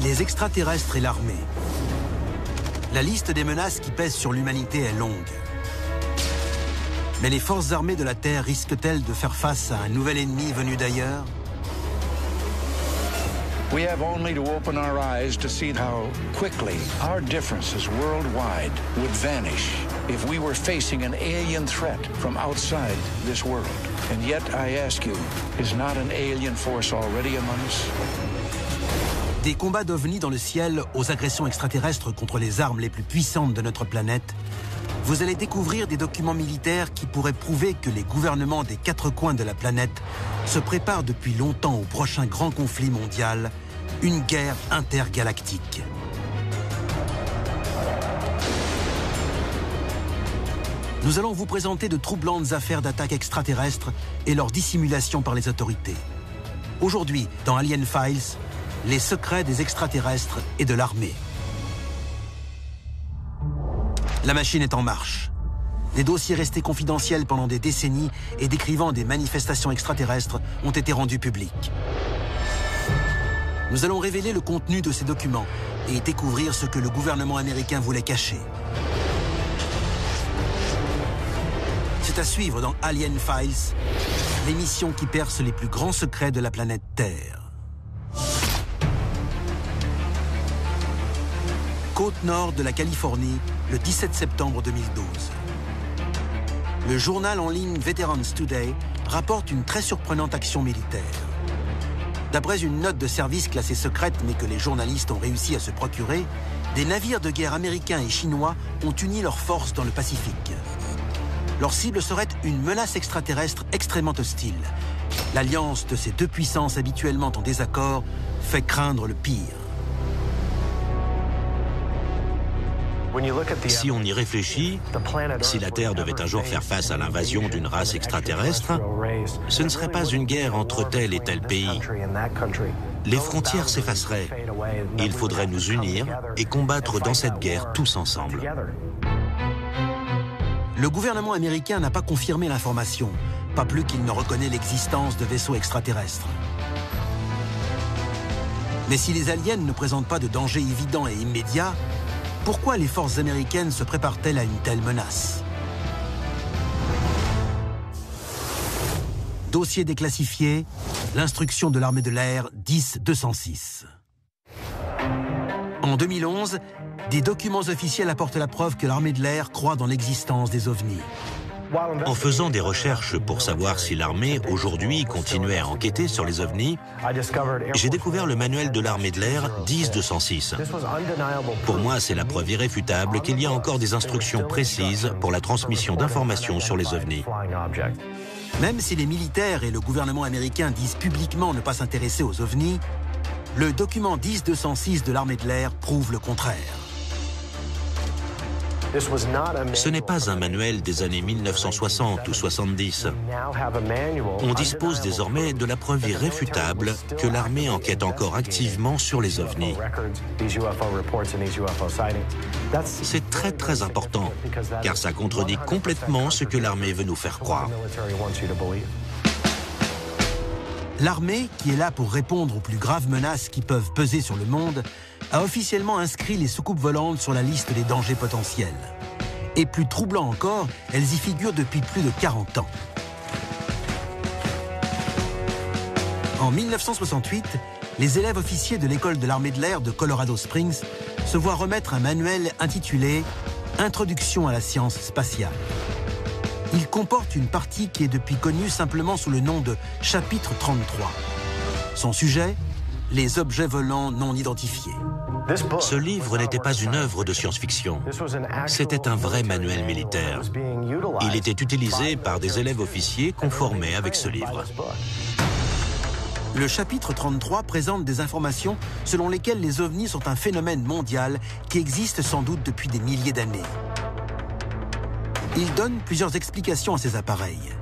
Les extraterrestres et l'armée. La liste des menaces qui pèsent sur l'humanité est longue. Mais les forces armées de la Terre risquent-elles de faire face à un nouvel ennemi venu d'ailleurs? We have only to open our eyes to see how quickly our differences worldwide would vanish if we were facing an alien threat from outside this world. And yet, I ask you, is not an alien force already among us? Des combats d'ovnis dans le ciel aux agressions extraterrestres contre les armes les plus puissantes de notre planète, vous allez découvrir des documents militaires qui pourraient prouver que les gouvernements des 4 coins de la planète se préparent depuis longtemps au prochain grand conflit mondial, une guerre intergalactique. Nous allons vous présenter de troublantes affaires d'attaques extraterrestres et leur dissimulation par les autorités. Aujourd'hui, dans Alien Files, les secrets des extraterrestres et de l'armée. La machine est en marche. Des dossiers restés confidentiels pendant des décennies et décrivant des manifestations extraterrestres ont été rendus publics. Nous allons révéler le contenu de ces documents et découvrir ce que le gouvernement américain voulait cacher. C'est à suivre dans Alien Files, l'émission qui perce les plus grands secrets de la planète Terre. Côte nord de la Californie, le 17 septembre 2012. Le journal en ligne Veterans Today rapporte une très surprenante action militaire. D'après une note de service classée secrète mais que les journalistes ont réussi à se procurer, des navires de guerre américains et chinois ont uni leurs forces dans le Pacifique. Leur cible serait une menace extraterrestre extrêmement hostile. L'alliance de ces deux puissances habituellement en désaccord fait craindre le pire. Si on y réfléchit, si la Terre devait un jour faire face à l'invasion d'une race extraterrestre, ce ne serait pas une guerre entre tel et tel pays. Les frontières s'effaceraient. Il faudrait nous unir et combattre dans cette guerre tous ensemble. Le gouvernement américain n'a pas confirmé l'information, pas plus qu'il ne reconnaît l'existence de vaisseaux extraterrestres. Mais si les aliens ne présentent pas de danger évident et immédiat, pourquoi les forces américaines se préparent-elles à une telle menace? Dossier déclassifié, l'instruction de l'armée de l'air 10-206. En 2011, des documents officiels apportent la preuve que l'armée de l'air croit dans l'existence des ovnis. En faisant des recherches pour savoir si l'armée, aujourd'hui, continuait à enquêter sur les ovnis, j'ai découvert le manuel de l'armée de l'air 10-206. Pour moi, c'est la preuve irréfutable qu'il y a encore des instructions précises pour la transmission d'informations sur les ovnis. Même si les militaires et le gouvernement américain disent publiquement ne pas s'intéresser aux ovnis, le document 10-206 de l'armée de l'air prouve le contraire. Ce n'est pas un manuel des années 1960 ou 70. On dispose désormais de la preuve irréfutable que l'armée enquête encore activement sur les ovnis. C'est très très important, car ça contredit complètement ce que l'armée veut nous faire croire. L'armée, qui est là pour répondre aux plus graves menaces qui peuvent peser sur le monde, a officiellement inscrit les soucoupes volantes sur la liste des dangers potentiels. Et plus troublant encore, elles y figurent depuis plus de 40 ans. En 1968, les élèves officiers de l'école de l'armée de l'air de Colorado Springs se voient remettre un manuel intitulé « Introduction à la science spatiale ». Il comporte une partie qui est depuis connue simplement sous le nom de « Chapitre 33 ». Son sujet, les objets volants non identifiés. Ce livre n'était pas une œuvre de science-fiction. C'était un vrai manuel militaire. Il était utilisé par des élèves officiers conformés avec ce livre. Le chapitre 33 présente des informations selon lesquelles les ovnis sont un phénomène mondial qui existe sans doute depuis des milliers d'années. Il donne plusieurs explications à ces appareils.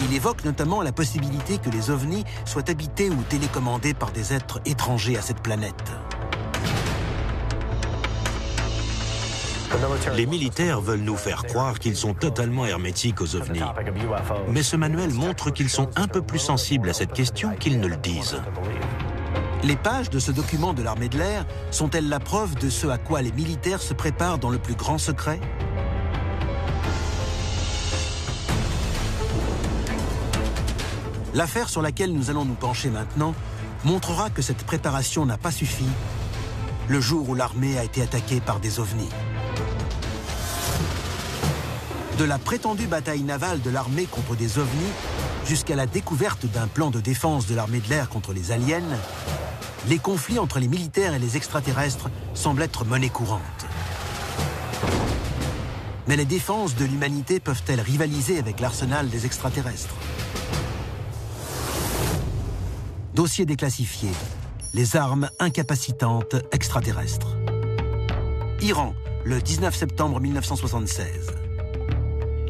Il évoque notamment la possibilité que les ovnis soient habités ou télécommandés par des êtres étrangers à cette planète. Les militaires veulent nous faire croire qu'ils sont totalement hermétiques aux ovnis. Mais ce manuel montre qu'ils sont un peu plus sensibles à cette question qu'ils ne le disent. Les pages de ce document de l'armée de l'air sont-elles la preuve de ce à quoi les militaires se préparent dans le plus grand secret? L'affaire sur laquelle nous allons nous pencher maintenant montrera que cette préparation n'a pas suffi le jour où l'armée a été attaquée par des ovnis. De la prétendue bataille navale de l'armée contre des ovnis jusqu'à la découverte d'un plan de défense de l'armée de l'air contre les aliens, les conflits entre les militaires et les extraterrestres semblent être monnaie courante. Mais les défenses de l'humanité peuvent-elles rivaliser avec l'arsenal des extraterrestres? Dossier déclassifié. Les armes incapacitantes extraterrestres. Iran, le 19 septembre 1976.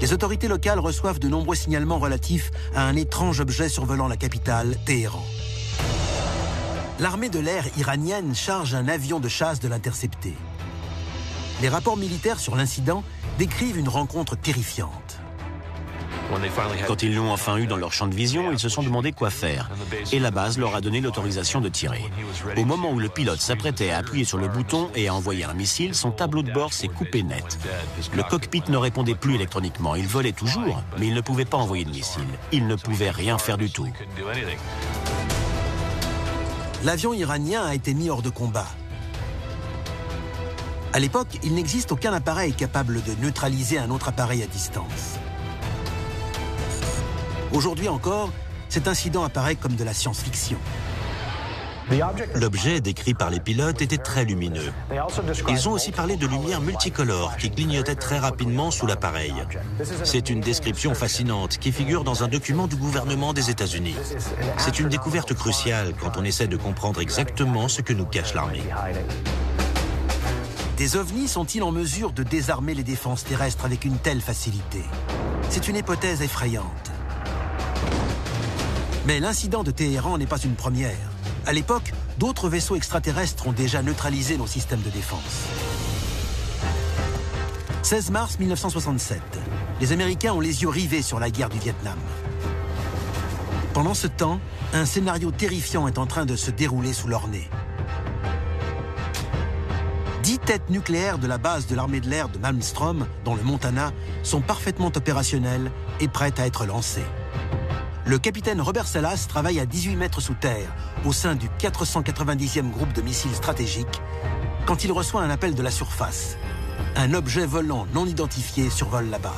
Les autorités locales reçoivent de nombreux signalements relatifs à un étrange objet survolant la capitale, Téhéran. L'armée de l'air iranienne charge un avion de chasse de l'intercepter. Les rapports militaires sur l'incident décrivent une rencontre terrifiante. Quand ils l'ont enfin eu dans leur champ de vision, ils se sont demandé quoi faire. Et la base leur a donné l'autorisation de tirer. Au moment où le pilote s'apprêtait à appuyer sur le bouton et à envoyer un missile, son tableau de bord s'est coupé net. Le cockpit ne répondait plus électroniquement. Il volait toujours, mais il ne pouvait pas envoyer de missile. Il ne pouvait rien faire du tout. L'avion iranien a été mis hors de combat. À l'époque, il n'existe aucun appareil capable de neutraliser un autre appareil à distance. Aujourd'hui encore, cet incident apparaît comme de la science-fiction. L'objet décrit par les pilotes était très lumineux. Ils ont aussi parlé de lumière multicolore qui clignotait très rapidement sous l'appareil. C'est une description fascinante qui figure dans un document du gouvernement des États-Unis. C'est une découverte cruciale quand on essaie de comprendre exactement ce que nous cache l'armée. Des ovnis sont-ils en mesure de désarmer les défenses terrestres avec une telle facilité? C'est une hypothèse effrayante. Mais l'incident de Téhéran n'est pas une première. À l'époque, d'autres vaisseaux extraterrestres ont déjà neutralisé nos systèmes de défense. 16 mars 1967, les Américains ont les yeux rivés sur la guerre du Vietnam. Pendant ce temps, un scénario terrifiant est en train de se dérouler sous leur nez. 10 têtes nucléaires de la base de l'armée de l'air de Malmstrom, dans le Montana, sont parfaitement opérationnelles et prêtes à être lancées. Le capitaine Robert Salas travaille à 18 mètres sous terre, au sein du 490e groupe de missiles stratégiques, quand il reçoit un appel de la surface. Un objet volant non identifié survole la base.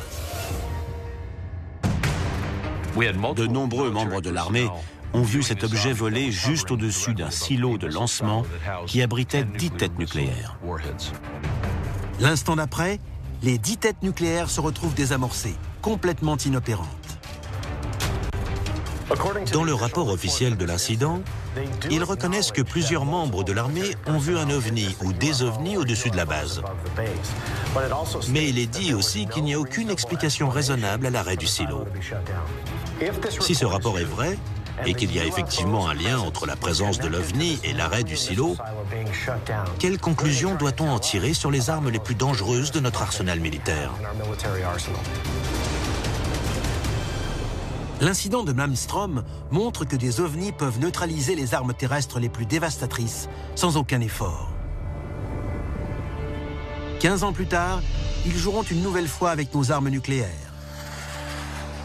De nombreux membres de l'armée ont vu cet objet voler juste au-dessus d'un silo de lancement qui abritait 10 têtes nucléaires. L'instant d'après, les 10 têtes nucléaires se retrouvent désamorcées, complètement inopérantes. Dans le rapport officiel de l'incident, ils reconnaissent que plusieurs membres de l'armée ont vu un ovni ou des ovnis au-dessus de la base. Mais il est dit aussi qu'il n'y a aucune explication raisonnable à l'arrêt du silo. Si ce rapport est vrai, et qu'il y a effectivement un lien entre la présence de l'ovni et l'arrêt du silo, quelle conclusion doit-on en tirer sur les armes les plus dangereuses de notre arsenal militaire? L'incident de Malmstrom montre que des ovnis peuvent neutraliser les armes terrestres les plus dévastatrices sans aucun effort. 15 ans plus tard, ils joueront une nouvelle fois avec nos armes nucléaires.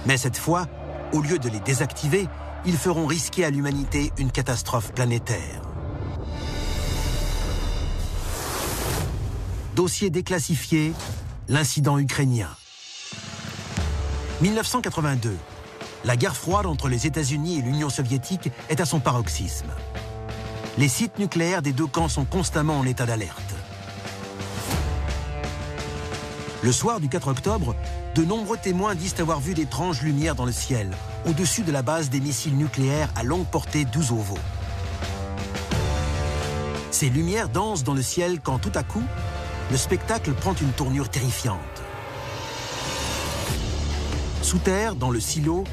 Mais cette fois, au lieu de les désactiver, ils feront risquer à l'humanité une catastrophe planétaire. Dossier déclassifié, l'incident ukrainien. 1982. La guerre froide entre les États-Unis et l'Union soviétique est à son paroxysme. Les sites nucléaires des deux camps sont constamment en état d'alerte. Le soir du 4 octobre, de nombreux témoins disent avoir vu d'étranges lumières dans le ciel, au-dessus de la base des missiles nucléaires à longue portée d'Uzovo. Ces lumières dansent dans le ciel quand tout à coup, le spectacle prend une tournure terrifiante. Sous terre, dans le silo,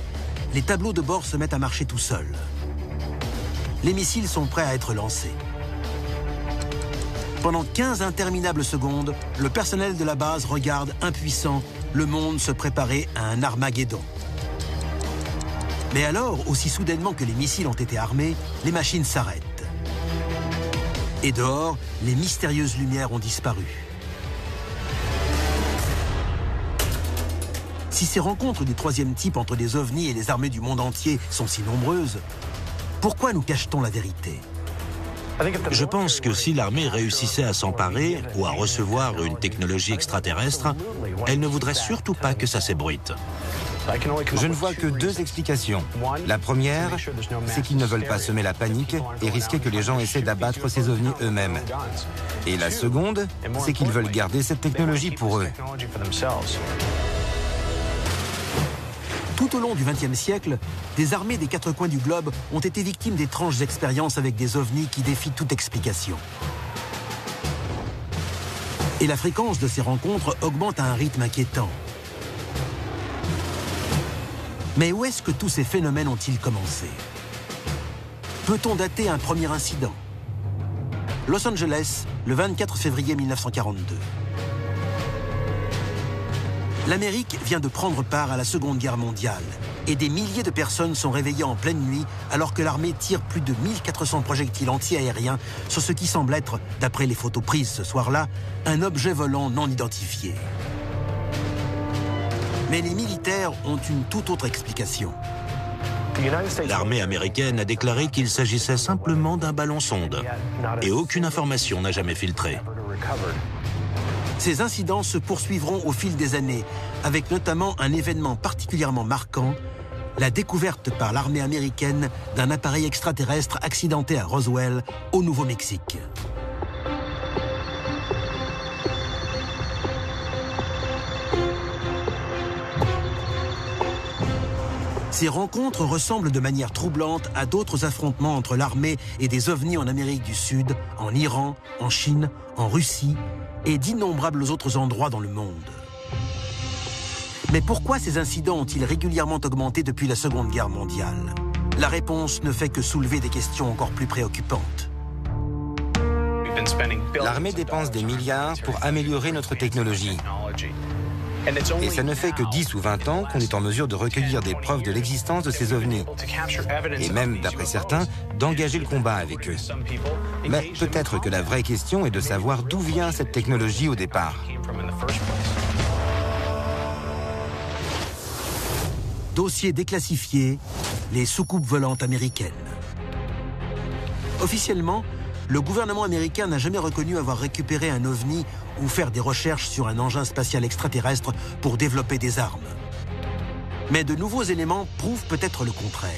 les tableaux de bord se mettent à marcher tout seuls. Les missiles sont prêts à être lancés. Pendant 15 interminables secondes, le personnel de la base regarde, impuissant, le monde se préparer à un Armageddon. Mais alors, aussi soudainement que les missiles ont été armés, les machines s'arrêtent. Et dehors, les mystérieuses lumières ont disparu. Si ces rencontres du troisième type entre les ovnis et les armées du monde entier sont si nombreuses, pourquoi nous cache-t-on la vérité? Je pense que si l'armée réussissait à s'emparer ou à recevoir une technologie extraterrestre, elle ne voudrait surtout pas que ça s'ébruite. Je ne vois que deux explications. La première, c'est qu'ils ne veulent pas semer la panique et risquer que les gens essaient d'abattre ces ovnis eux-mêmes. Et la seconde, c'est qu'ils veulent garder cette technologie pour eux. Tout au long du XXe siècle, des armées des quatre coins du globe ont été victimes d'étranges expériences avec des ovnis qui défient toute explication. Et la fréquence de ces rencontres augmente à un rythme inquiétant. Mais où est-ce que tous ces phénomènes ont-ils commencé? Peut-on dater un premier incident? Los Angeles, le 24 février 1942. L'Amérique vient de prendre part à la Seconde Guerre mondiale et des milliers de personnes sont réveillées en pleine nuit alors que l'armée tire plus de 1400 projectiles anti-aériens sur ce qui semble être, d'après les photos prises ce soir-là, un objet volant non identifié. Mais les militaires ont une toute autre explication. L'armée américaine a déclaré qu'il s'agissait simplement d'un ballon-sonde et aucune information n'a jamais filtré. Ces incidents se poursuivront au fil des années, avec notamment un événement particulièrement marquant, la découverte par l'armée américaine d'un appareil extraterrestre accidenté à Roswell, au Nouveau-Mexique. Ces rencontres ressemblent de manière troublante à d'autres affrontements entre l'armée et des ovnis en Amérique du Sud, en Iran, en Chine, en Russie et d'innombrables autres endroits dans le monde. Mais pourquoi ces incidents ont-ils régulièrement augmenté depuis la Seconde Guerre mondiale? La réponse ne fait que soulever des questions encore plus préoccupantes. L'armée dépense des milliards pour améliorer notre technologie. Et ça ne fait que 10 ou 20 ans qu'on est en mesure de recueillir des preuves de l'existence de ces ovnis. Et même, d'après certains, d'engager le combat avec eux. Mais peut-être que la vraie question est de savoir d'où vient cette technologie au départ. Dossier déclassifié, les soucoupes volantes américaines. Officiellement, le gouvernement américain n'a jamais reconnu avoir récupéré un ovni ou faire des recherches sur un engin spatial extraterrestre pour développer des armes. Mais de nouveaux éléments prouvent peut-être le contraire.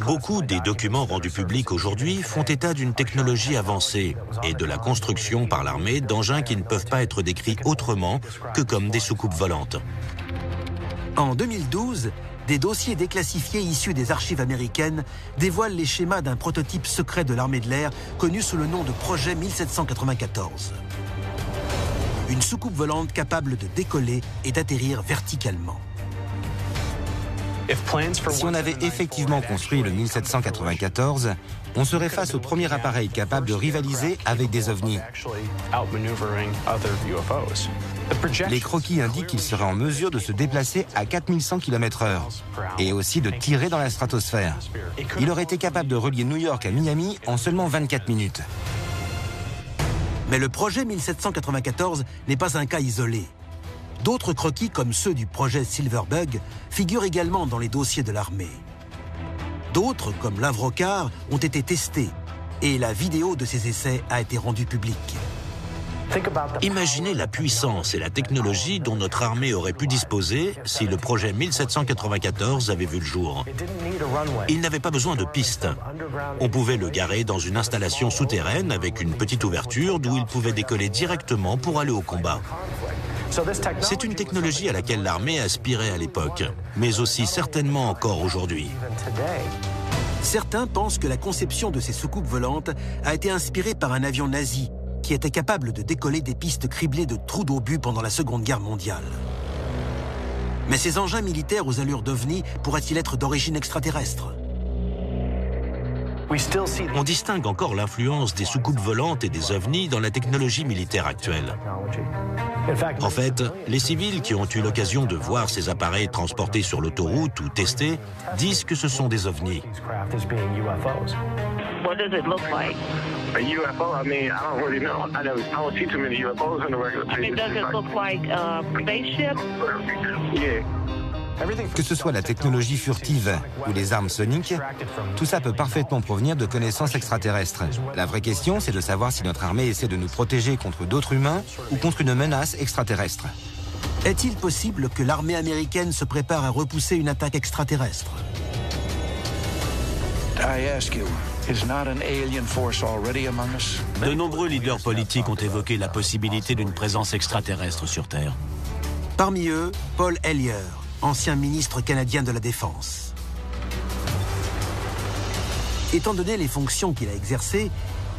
Beaucoup des documents rendus publics aujourd'hui font état d'une technologie avancée et de la construction par l'armée d'engins qui ne peuvent pas être décrits autrement que comme des soucoupes volantes. En 2012, des dossiers déclassifiés issus des archives américaines dévoilent les schémas d'un prototype secret de l'armée de l'air connu sous le nom de projet 1794. Une soucoupe volante capable de décoller et d'atterrir verticalement. Si on avait effectivement construit le 1794, on serait face au premier appareil capable de rivaliser avec des ovnis. Les croquis indiquent qu'il serait en mesure de se déplacer à 4100 km/h et aussi de tirer dans la stratosphère. Il aurait été capable de relier New York à Miami en seulement 24 minutes. Mais le projet 1794 n'est pas un cas isolé. D'autres croquis, comme ceux du projet Silverbug, figurent également dans les dossiers de l'armée. D'autres, comme l'Avrocar, ont été testés et la vidéo de ces essais a été rendue publique. Imaginez la puissance et la technologie dont notre armée aurait pu disposer si le projet 1794 avait vu le jour. Il n'avait pas besoin de pistes. On pouvait le garer dans une installation souterraine avec une petite ouverture d'où il pouvait décoller directement pour aller au combat. C'est une technologie à laquelle l'armée aspirait à l'époque, mais aussi certainement encore aujourd'hui. Certains pensent que la conception de ces soucoupes volantes a été inspirée par un avion nazi qui était capable de décoller des pistes criblées de trous d'obus pendant la Seconde Guerre mondiale. Mais ces engins militaires aux allures d'ovnis pourraient-ils être d'origine extraterrestre? On distingue encore l'influence des soucoupes volantes et des ovnis dans la technologie militaire actuelle. En fait, les civils qui ont eu l'occasion de voir ces appareils transportés sur l'autoroute ou testés disent que ce sont des ovnis. What does it look like? A UFO? I mean, I don't really know. I don't see too many UFOs on the regular basis. I mean, does it look like a spaceship? Yeah. Que ce soit la technologie furtive ou les armes soniques, tout ça peut parfaitement provenir de connaissances extraterrestres. La vraie question, c'est de savoir si notre armée essaie de nous protéger contre d'autres humains ou contre une menace extraterrestre. Est-il possible que l'armée américaine se prépare à repousser une attaque extraterrestre? I ask you, is not an alien force already among us? De nombreux leaders politiques ont évoqué la possibilité d'une présence extraterrestre sur Terre. Parmi eux, Paul Hellyer, ancien ministre canadien de la Défense. Étant donné les fonctions qu'il a exercées,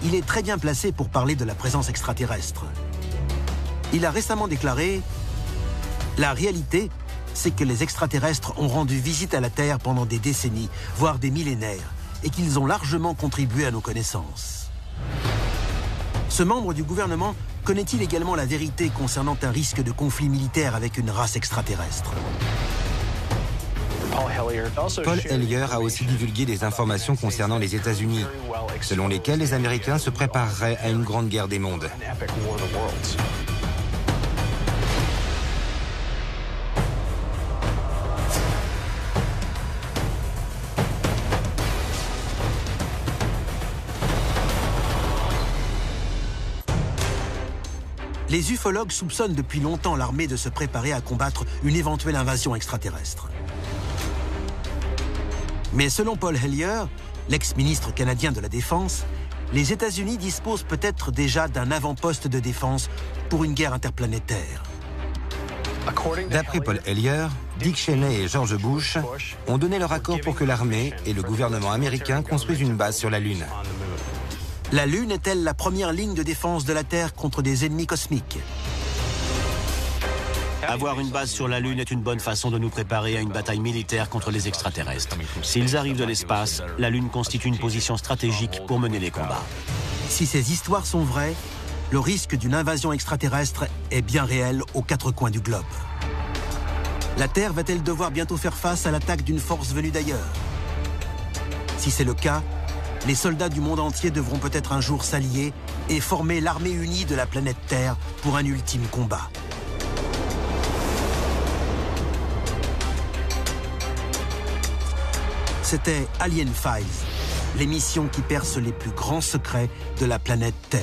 il est très bien placé pour parler de la présence extraterrestre. Il a récemment déclaré « La réalité, c'est que les extraterrestres ont rendu visite à la Terre pendant des décennies, voire des millénaires, et qu'ils ont largement contribué à nos connaissances. » Ce membre du gouvernement connaît-il également la vérité concernant un risque de conflit militaire avec une race extraterrestre? Paul Hellyer a aussi divulgué des informations concernant les États-Unis, selon lesquelles les Américains se prépareraient à une grande guerre des mondes. Les ufologues soupçonnent depuis longtemps l'armée de se préparer à combattre une éventuelle invasion extraterrestre. Mais selon Paul Hellyer, l'ex-ministre canadien de la Défense, les États-Unis disposent peut-être déjà d'un avant-poste de défense pour une guerre interplanétaire. D'après Paul Hellyer, Dick Cheney et George Bush ont donné leur accord pour que l'armée et le gouvernement américain construisent une base sur la Lune. La Lune est-elle la première ligne de défense de la Terre contre des ennemis cosmiques? Avoir une base sur la Lune est une bonne façon de nous préparer à une bataille militaire contre les extraterrestres. S'ils arrivent de l'espace, la Lune constitue une position stratégique pour mener les combats. Si ces histoires sont vraies, le risque d'une invasion extraterrestre est bien réel aux quatre coins du globe. La Terre va-t-elle devoir bientôt faire face à l'attaque d'une force venue d'ailleurs? Si c'est le cas, les soldats du monde entier devront peut-être un jour s'allier et former l'armée unie de la planète Terre pour un ultime combat. C'était Alien Files, l'émission qui perce les plus grands secrets de la planète Terre.